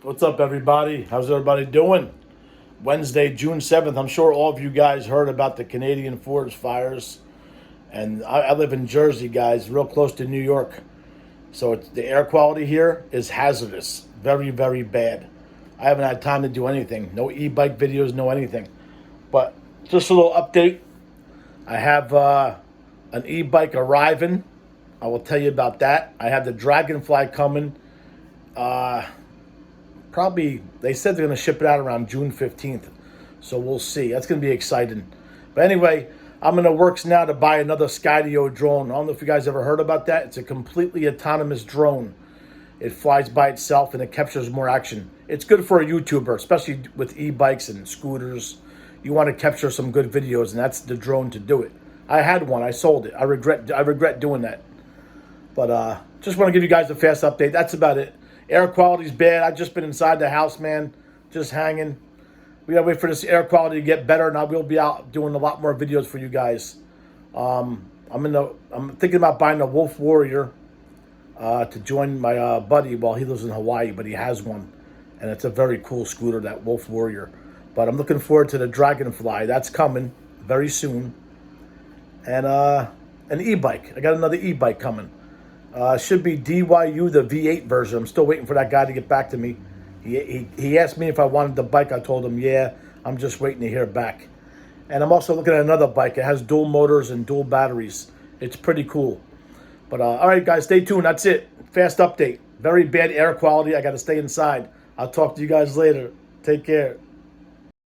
What's up, everybody? How's everybody doing? Wednesday, June 7th. I'm sure all of you guys heard about the Canadian forest fires. And I live in Jersey, guys, real close to New York. So the air quality here is hazardous. Very, very bad. I haven't had time to do anything. No e-bike videos, no anything. But just a little update. I have an e-bike arriving. I will tell you about that. I have the Dragonfly coming. Probably, they said they're going to ship it out around June 15th. So we'll see. That's going to be exciting. But anyway, I'm in the works now to buy another skydio drone. I don't know if you guys ever heard about that. It's a completely autonomous drone. It flies by itself and it captures more action. It's good for a YouTuber, especially with e-bikes and scooters. You want to capture some good videos, and that's the drone to do it. I had one. I sold it. I regret doing that. But just want to give you guys a fast update. That's about it. Air quality's bad. I've just been inside the house, man, just hanging. We gotta wait for this air quality to get better, and I will be out doing a lot more videos for you guys. I'm thinking about buying a Wolf Warrior to join my buddy while he lives in Hawaii, but he has one, and it's a very cool scooter, that Wolf Warrior. But I'm looking forward to the Dragonfly. That's coming very soon, and an e-bike. I got another e-bike coming. Should be DYU, the V8 version. I'm still waiting for that guy to get back to me. He asked me if I wanted the bike. I told him, yeah, I'm just waiting to hear back. And I'm also looking at another bike. It has dual motors and dual batteries. It's pretty cool. But all right, guys, stay tuned. That's it. Fast update. Very bad air quality. I got to stay inside. I'll talk to you guys later. Take care.